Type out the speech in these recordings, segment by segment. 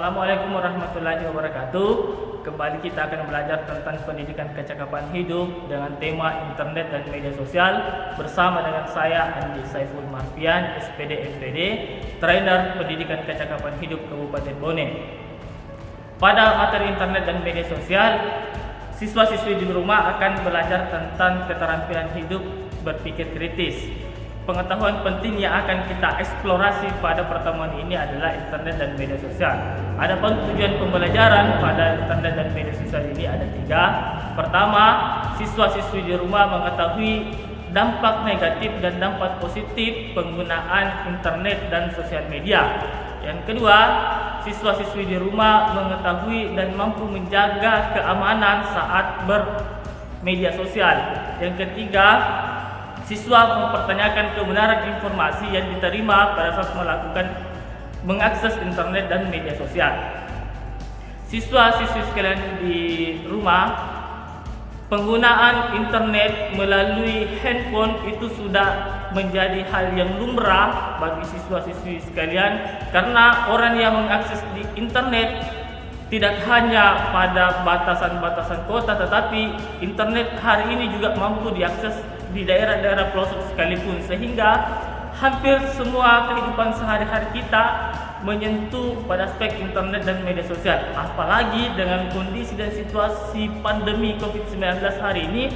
Assalamualaikum warahmatullahi wabarakatuh. Kembali kita akan belajar tentang pendidikan kecakapan hidup dengan tema internet dan media sosial bersama dengan saya Andi Saiful Marfian, SPD MPD, trainer pendidikan kecakapan hidup Kabupaten Bone. Pada materi internet dan media sosial, siswa-siswi di rumah akan belajar tentang keterampilan hidup berpikir kritis. Pengetahuan penting yang akan kita eksplorasi pada pertemuan ini adalah internet dan media sosial. Adapun tujuan pembelajaran pada internet dan media sosial ini ada 3. Pertama, siswa-siswi di rumah mengetahui dampak negatif dan dampak positif penggunaan internet dan sosial media. Yang kedua, siswa-siswi di rumah mengetahui dan mampu menjaga keamanan saat bermedia sosial. Yang ketiga, siswa mempertanyakan kebenaran informasi yang diterima pada saat mengakses internet dan media sosial. Siswa-siswi sekalian di rumah, penggunaan internet melalui handphone itu sudah menjadi hal yang lumrah bagi siswa-siswi sekalian, karena orang yang mengakses di internet tidak hanya pada batasan-batasan kota, tetapi internet hari ini juga mampu diakses di daerah-daerah pelosok sekalipun, sehingga hampir semua kehidupan sehari-hari kita menyentuh pada aspek internet dan media sosial. Apalagi dengan kondisi dan situasi pandemi COVID-19 hari ini,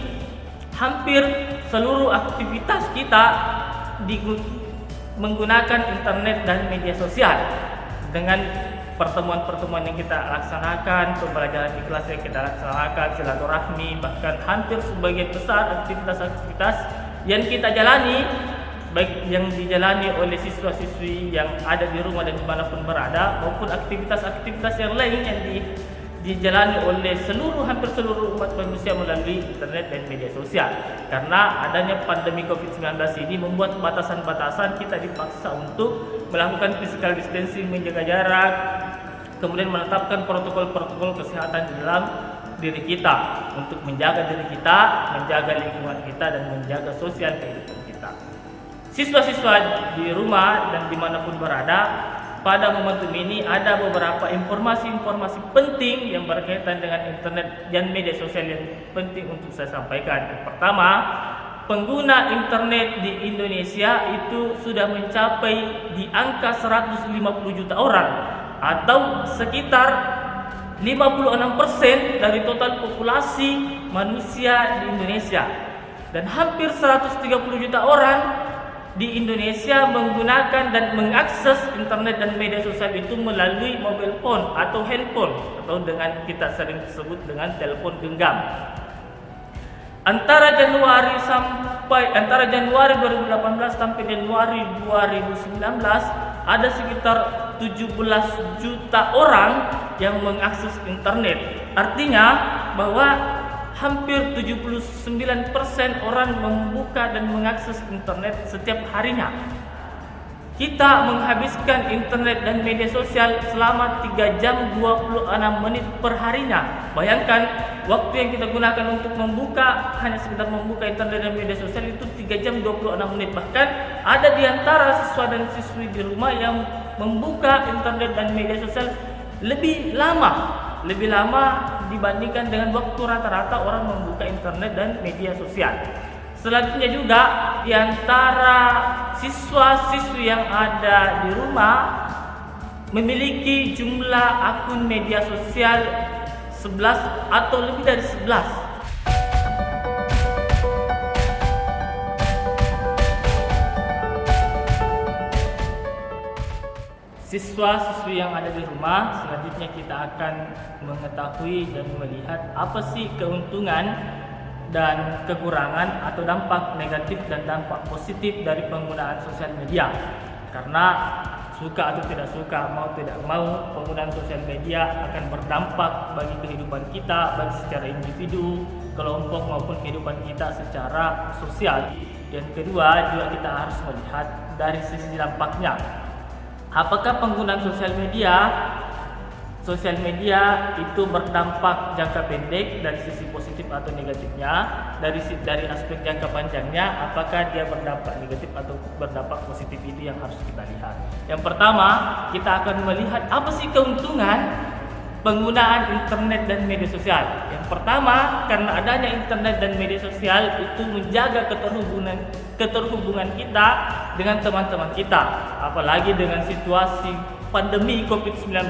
hampir seluruh aktivitas kita menggunakan internet dan media sosial. Dengan pertemuan-pertemuan yang kita laksanakan, pembelajaran di kelas yang kita laksanakan, silaturahmi, bahkan hampir sebagian besar aktivitas-aktivitas yang kita jalani, baik yang dijalani oleh siswa-siswi yang ada di rumah dan dimanapun berada, maupun aktivitas-aktivitas yang lain yang dijalani oleh hampir seluruh umat manusia melalui internet dan media sosial. Karena adanya pandemi COVID-19 ini membuat batasan-batasan, kita dipaksa untuk melakukan physical distancing, menjaga jarak, kemudian menetapkan protokol-protokol kesehatan di dalam diri kita untuk menjaga diri kita, menjaga lingkungan kita, dan menjaga sosial kehidupan kita. Siswa-siswa di rumah dan dimanapun berada, pada momentum ini ada beberapa informasi-informasi penting yang berkaitan dengan internet dan media sosial yang penting untuk saya sampaikan. Yang pertama, pengguna internet di Indonesia itu sudah mencapai di angka 150 juta orang, atau sekitar 56% dari total populasi manusia di Indonesia. Dan hampir 130 juta orang di Indonesia menggunakan dan mengakses internet dan media sosial itu melalui mobile phone atau handphone, atau dengan kita sering sebut dengan telepon genggam. Antara Januari 2018 sampai Januari 2019 ada sekitar 17 juta orang yang mengakses internet. Artinya bahwa hampir 79% orang membuka dan mengakses internet setiap harinya. Kita menghabiskan internet dan media sosial selama 3 jam 26 menit per harinya. Bayangkan, waktu yang kita gunakan untuk hanya sekedar membuka internet dan media sosial itu 3 jam 26 menit. Bahkan ada di antara siswa dan siswi di rumah yang membuka internet dan media sosial lebih lama dibandingkan dengan waktu rata-rata orang membuka internet dan media sosial. Selanjutnya juga, di antara siswa-siswi yang ada di rumah memiliki jumlah akun media sosial 11 atau lebih dari 11. Siswa-siswi yang ada di rumah, selanjutnya kita akan mengetahui dan melihat apa sih keuntungan dan kekurangan atau dampak negatif dan dampak positif dari penggunaan sosial media. Karena suka atau tidak suka, mau tidak mau, penggunaan sosial media akan berdampak bagi kehidupan kita, baik secara individu, kelompok, maupun kehidupan kita secara sosial. Yang kedua, juga kita harus melihat dari sisi dampaknya. Apakah penggunaan sosial media sosial media itu berdampak jangka pendek dari sisi positif atau negatifnya, dari aspek jangka panjangnya apakah dia berdampak negatif atau berdampak positif, itu yang harus kita lihat. Yang pertama, kita akan melihat apa sih keuntungan penggunaan internet dan media sosial. Yang pertama, karena adanya internet dan media sosial itu menjaga keterhubungan kita dengan teman-teman kita, apalagi dengan situasi pandemi COVID-19.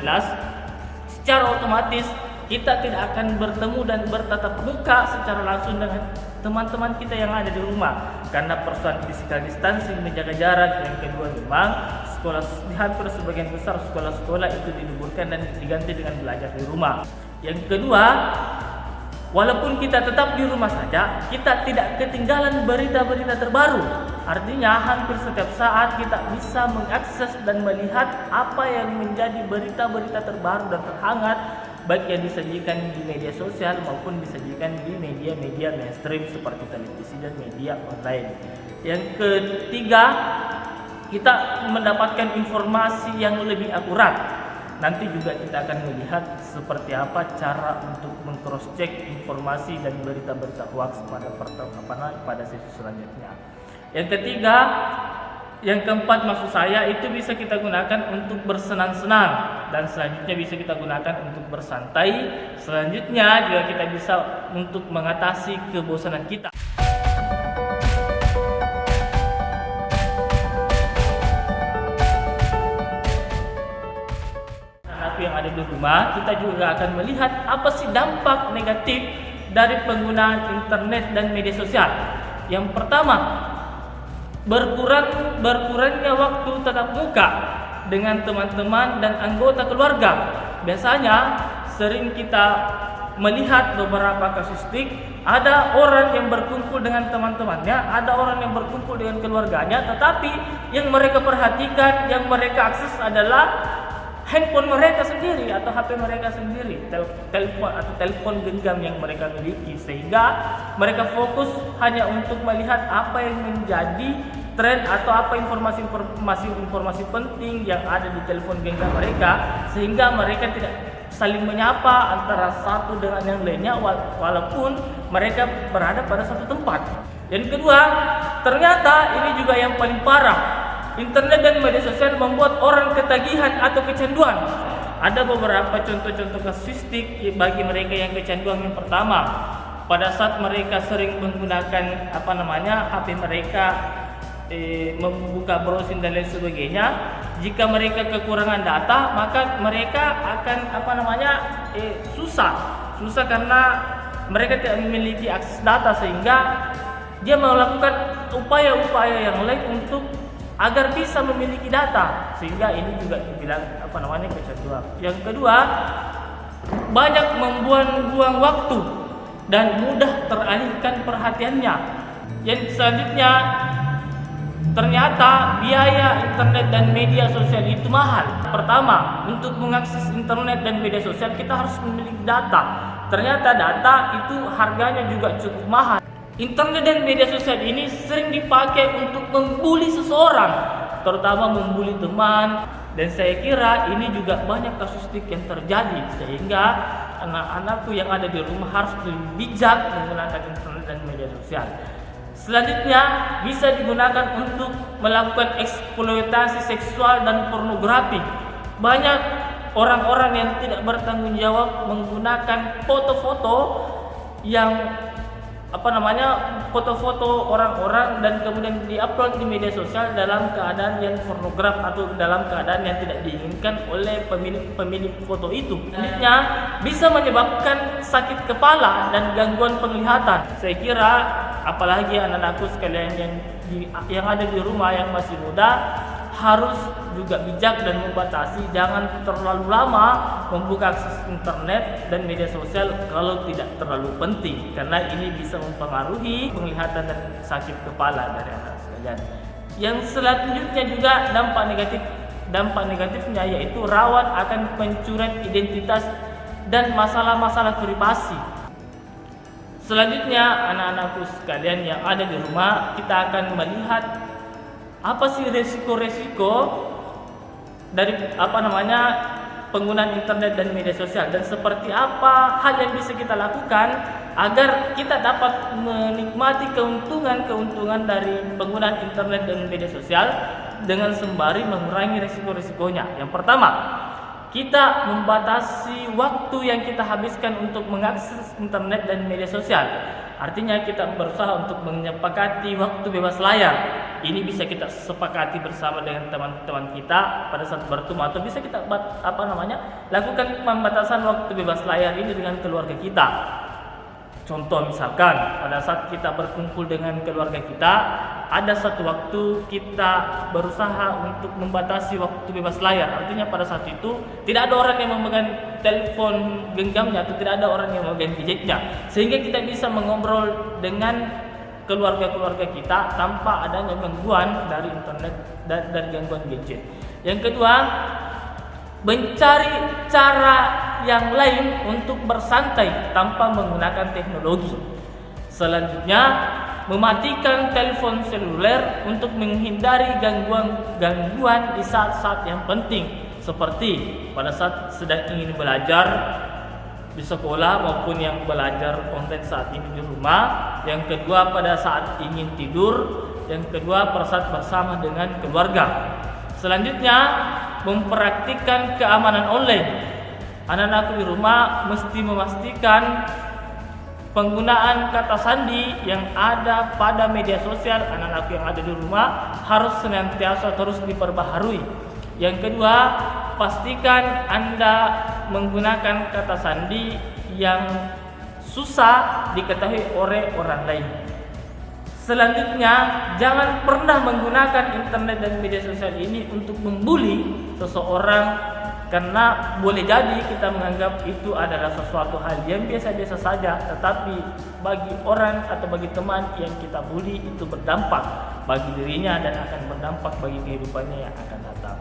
Secara otomatis kita tidak akan bertemu dan bertatap muka secara langsung dengan teman-teman kita yang ada di rumah karena persoalan physical distancing, menjaga jarak. Yang kedua, memang di hampir sebagian besar sekolah-sekolah itu diliburkan dan diganti dengan belajar di rumah. Yang kedua, walaupun kita tetap di rumah saja, kita tidak ketinggalan berita-berita terbaru. Artinya hampir setiap saat kita bisa mengakses dan melihat apa yang menjadi berita-berita terbaru dan terhangat, baik yang disajikan di media sosial maupun disajikan di media-media mainstream seperti televisi dan media online. Yang ketiga, kita mendapatkan informasi yang lebih akurat. Nanti juga kita akan melihat seperti apa cara untuk meng-cross check informasi dan berita-berita hoax pada sesi selanjutnya. Yang ketiga, yang keempat maksud saya itu bisa kita gunakan untuk bersenang-senang, dan selanjutnya bisa kita gunakan untuk bersantai. Selanjutnya juga kita bisa untuk mengatasi kebosanan kita. Yang ada di rumah, kita juga akan melihat apa sih dampak negatif dari penggunaan internet dan media sosial. Yang pertama, berkurangnya waktu tatap muka dengan teman-teman dan anggota keluarga. Biasanya sering kita melihat beberapa kasustik, ada orang yang berkumpul dengan teman-temannya, ada orang yang berkumpul dengan keluarganya, tetapi yang mereka perhatikan, yang mereka akses adalah handphone mereka sendiri atau HP mereka sendiri, telepon genggam yang mereka miliki, sehingga mereka fokus hanya untuk melihat apa yang menjadi tren atau apa informasi penting yang ada di telepon genggam mereka, sehingga mereka tidak saling menyapa antara satu dengan yang lainnya walaupun mereka berada pada satu tempat. Yang kedua, ternyata ini juga yang paling parah. Internet dan media sosial membuat orang ketagihan atau kecanduan. Ada beberapa contoh-contoh kasusistik bagi mereka yang kecanduan. Yang pertama, pada saat mereka sering menggunakan HP mereka, membuka browsing dan lain sebagainya, jika mereka kekurangan data, maka mereka akan susah karena mereka tidak memiliki akses data, sehingga dia melakukan upaya-upaya yang lain untuk agar bisa memiliki data, sehingga ini juga dibilang kecanduan. Yang kedua, banyak membuang-buang waktu dan mudah teralihkan perhatiannya. Yang selanjutnya, ternyata biaya internet dan media sosial itu mahal. Pertama, untuk mengakses internet dan media sosial kita harus memiliki data. Ternyata data itu harganya juga cukup mahal. Internet dan media sosial ini sering dipakai untuk membuli seseorang, terutama membuli teman, dan saya kira ini juga banyak kasustik yang terjadi, sehingga anak-anakku yang ada di rumah harus lebih bijak menggunakan internet dan media sosial. Selanjutnya, bisa digunakan untuk melakukan eksploitasi seksual dan pornografi. Banyak orang-orang yang tidak bertanggung jawab menggunakan foto-foto yang foto-foto orang-orang dan kemudian diupload di media sosial dalam keadaan yang pornograf atau dalam keadaan yang tidak diinginkan oleh pemilik foto itu. Selanjutnya, bisa menyebabkan sakit kepala dan gangguan penglihatan. Saya kira apalagi anak-anakku sekalian yang ada di rumah yang masih muda harus juga bijak dan membatasi, jangan terlalu lama membuka akses internet dan media sosial kalau tidak terlalu penting, karena ini bisa mempengaruhi penglihatan dan sakit kepala dari anak sekalian. Yang selanjutnya juga dampak negatifnya yaitu rawan akan pencurian identitas dan masalah-masalah privasi. Selanjutnya, anak-anakku sekalian yang ada di rumah, kita akan melihat apa sih resiko-resiko dari penggunaan internet dan media sosial, dan seperti apa hal yang bisa kita lakukan agar kita dapat menikmati keuntungan dari penggunaan internet dan media sosial dengan sembari mengurangi risiko-risikonya. Yang pertama, kita membatasi waktu yang kita habiskan untuk mengakses internet dan media sosial. Artinya kita berusaha untuk menyepakati waktu bebas layar. Ini bisa kita sepakati bersama dengan teman-teman kita pada saat bertemu, atau bisa kita lakukan pembatasan waktu bebas layar ini dengan keluarga kita. Contoh misalkan pada saat kita berkumpul dengan keluarga kita, ada satu waktu kita berusaha untuk membatasi waktu bebas layar. Artinya pada saat itu tidak ada orang yang memegang telepon genggamnya, atau tidak ada orang yang memegang gadgetnya, sehingga kita bisa mengobrol dengan keluarga-keluarga kita tanpa adanya gangguan dari internet dan gangguan gadget. Yang kedua, mencari cara yang lain untuk bersantai tanpa menggunakan teknologi. Selanjutnya, mematikan telepon seluler untuk menghindari gangguan di saat-saat yang penting, seperti pada saat sedang ingin belajar di sekolah maupun yang belajar online saat ini di rumah. Yang kedua, pada saat ingin tidur. Yang kedua, pada saat bersama dengan keluarga. Selanjutnya, mempraktikkan keamanan online. Anak-anak di rumah mesti memastikan penggunaan kata sandi yang ada pada media sosial anak-anak yang ada di rumah harus senantiasa terus diperbaharui. Yang kedua, pastikan Anda menggunakan kata sandi yang susah diketahui oleh orang lain. Selanjutnya, jangan pernah menggunakan internet dan media sosial ini untuk membuli seseorang, karena boleh jadi kita menganggap itu adalah sesuatu hal yang biasa-biasa saja, tetapi bagi orang atau bagi teman yang kita bully itu berdampak bagi dirinya dan akan berdampak bagi kehidupannya yang akan datang.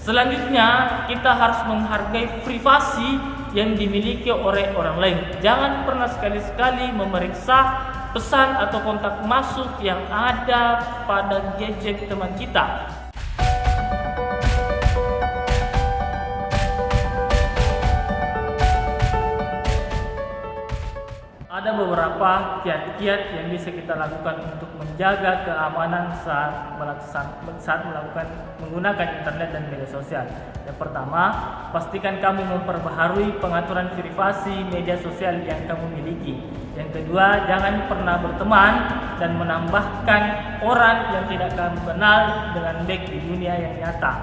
Selanjutnya, kita harus menghargai privasi yang dimiliki oleh orang lain. Jangan pernah sekali-sekali memeriksa pesan atau kontak masuk yang ada pada gadget teman kita. Ada beberapa kiat-kiat yang bisa kita lakukan untuk menjaga keamanan saat melakukan menggunakan internet dan media sosial. Yang pertama, pastikan kamu memperbaharui pengaturan privasi media sosial yang kamu miliki. Yang kedua, jangan pernah berteman dan menambahkan orang yang tidak kamu kenal dengan baik di dunia yang nyata.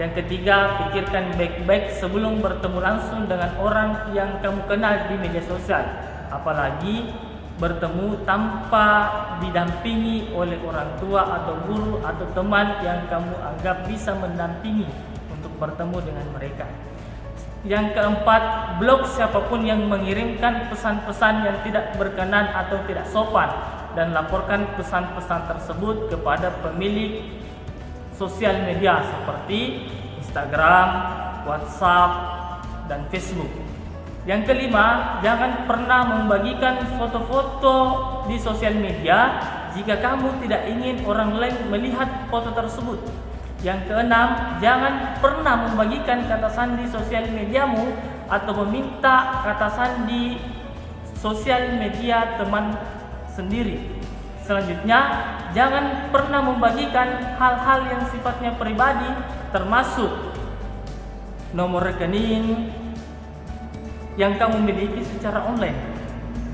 Yang ketiga, pikirkan baik-baik sebelum bertemu langsung dengan orang yang kamu kenal di media sosial. Apalagi bertemu tanpa didampingi oleh orang tua atau guru atau teman yang kamu anggap bisa mendampingi untuk bertemu dengan mereka. Yang keempat, blok siapapun yang mengirimkan pesan-pesan yang tidak berkenan atau tidak sopan, dan laporkan pesan-pesan tersebut kepada pemilik sosial media seperti Instagram, WhatsApp, dan Facebook. Yang kelima, jangan pernah membagikan foto-foto di sosial media jika kamu tidak ingin orang lain melihat foto tersebut. Yang keenam, jangan pernah membagikan kata sandi sosial mediamu atau meminta kata sandi sosial media teman sendiri. Selanjutnya, jangan pernah membagikan hal-hal yang sifatnya pribadi, termasuk nomor rekening yang kamu miliki secara online.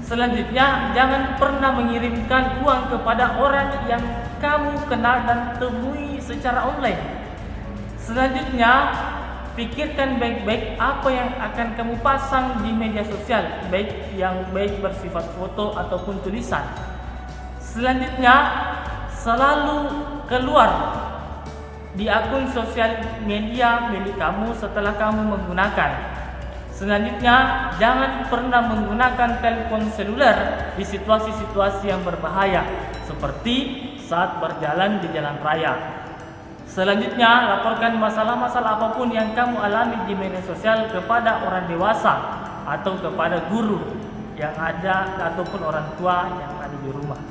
Selanjutnya, jangan pernah mengirimkan uang kepada orang yang kamu kenal dan temui secara online. Selanjutnya, pikirkan baik-baik apa yang akan kamu pasang di media sosial, baik bersifat foto ataupun tulisan. Selanjutnya, selalu keluar di akun sosial media milik kamu setelah kamu menggunakan. Selanjutnya, jangan pernah menggunakan telepon seluler di situasi-situasi yang berbahaya, seperti saat berjalan di jalan raya. Selanjutnya, laporkan masalah-masalah apapun yang kamu alami di media sosial kepada orang dewasa atau kepada guru yang ada ataupun orang tua yang ada di rumah.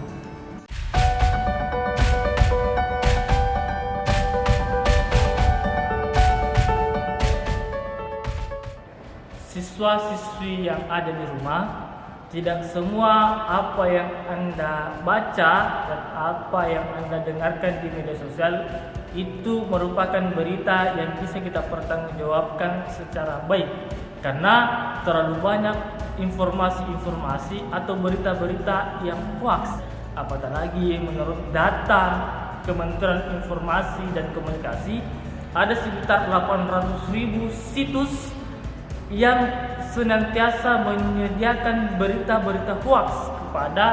siswa-siswi yang ada di rumah, tidak semua apa yang Anda baca dan apa yang Anda dengarkan di media sosial itu merupakan berita yang bisa kita pertanggungjawabkan secara baik. Karena terlalu banyak informasi-informasi atau berita-berita yang hoax. Apatah lagi menurut data Kementerian Informasi dan Komunikasi, ada sekitar 800.000 situs yang senantiasa menyediakan berita-berita hoax kepada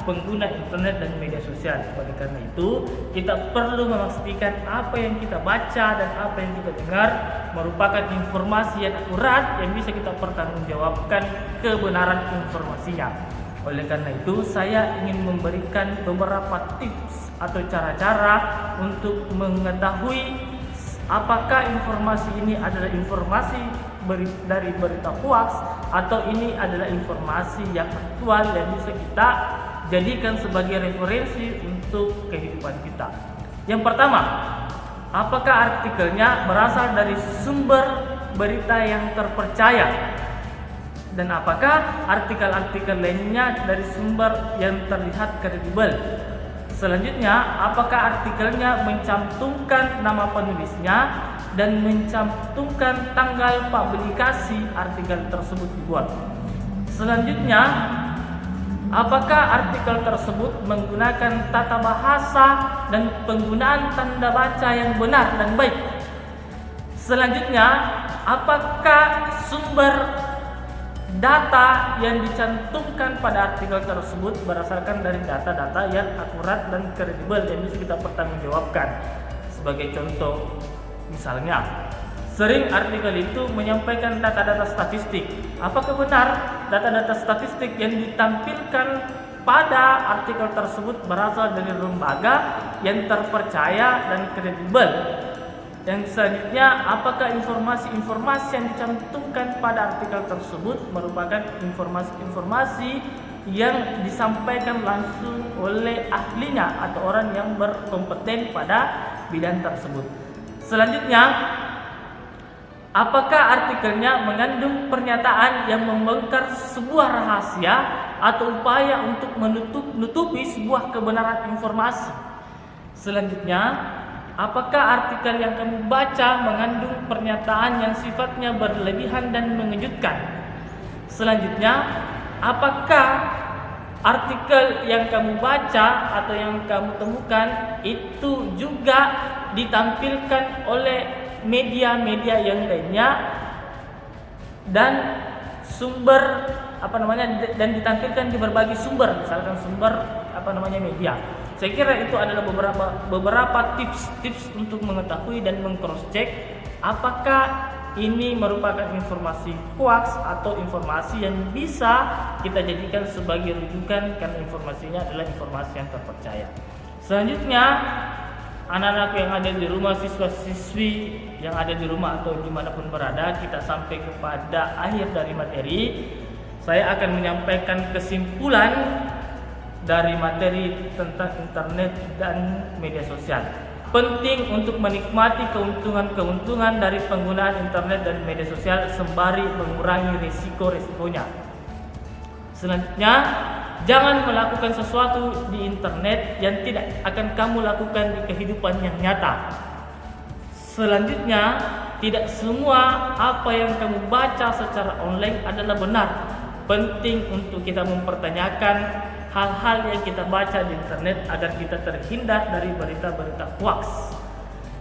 pengguna internet dan media sosial. Oleh karena itu, kita perlu memastikan apa yang kita baca dan apa yang kita dengar merupakan informasi yang akurat yang bisa kita pertanggungjawabkan kebenaran informasinya. Oleh karena itu, saya ingin memberikan beberapa tips atau cara-cara untuk mengetahui apakah informasi ini adalah informasi dari berita hoax atau ini adalah informasi yang aktual yang bisa kita jadikan sebagai referensi untuk kehidupan kita. Yang pertama, apakah artikelnya berasal dari sumber berita yang terpercaya? Dan apakah artikel-artikel lainnya dari sumber yang terlihat kredibel? Selanjutnya, apakah artikelnya mencantumkan nama penulisnya dan mencantumkan tanggal publikasi artikel tersebut dibuat? Selanjutnya, apakah artikel tersebut menggunakan tata bahasa dan penggunaan tanda baca yang benar dan baik? Selanjutnya, apakah sumber data yang dicantumkan pada artikel tersebut berdasarkan dari data-data yang akurat dan kredibel yang bisa kita pertanggungjawabkan? Sebagai contoh, misalnya, sering artikel itu menyampaikan data-data statistik. Apakah benar data-data statistik yang ditampilkan pada artikel tersebut berasal dari lembaga yang terpercaya dan kredibel? Yang selanjutnya, apakah informasi-informasi yang dicantumkan pada artikel tersebut merupakan informasi-informasi yang disampaikan langsung oleh ahlinya atau orang yang berkompeten pada bidang tersebut? Selanjutnya, apakah artikelnya mengandung pernyataan yang membongkar sebuah rahasia atau upaya untuk menutupi sebuah kebenaran informasi? Selanjutnya, apakah artikel yang kamu baca mengandung pernyataan yang sifatnya berlebihan dan mengejutkan? Selanjutnya, apakah artikel yang kamu baca atau yang kamu temukan itu juga ditampilkan oleh media-media yang lainnya dan dan ditampilkan di berbagai sumber, misalkan sumber media. Saya kira itu adalah beberapa tips untuk mengetahui dan meng-cross check apakah ini merupakan informasi hoax atau informasi yang bisa kita jadikan sebagai rujukan karena informasinya adalah informasi yang terpercaya. Selanjutnya, anak-anak yang ada di rumah, siswa-siswi yang ada di rumah atau dimanapun berada, kita sampai kepada akhir dari materi. Saya akan menyampaikan kesimpulan dari materi tentang internet dan media sosial. Penting untuk menikmati keuntungan-keuntungan dari penggunaan internet dan media sosial sembari mengurangi risiko-risikonya. Selanjutnya, jangan melakukan sesuatu di internet yang tidak akan kamu lakukan di kehidupan yang nyata. Selanjutnya, tidak semua apa yang kamu baca secara online adalah benar. Penting untuk kita mempertanyakan hal-hal yang kita baca di internet agar kita terhindar dari berita-berita hoax.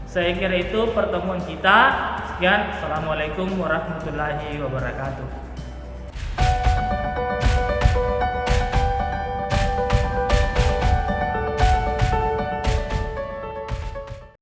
Saya kira itu pertemuan kita. Sekian, Assalamualaikum warahmatullahi wabarakatuh.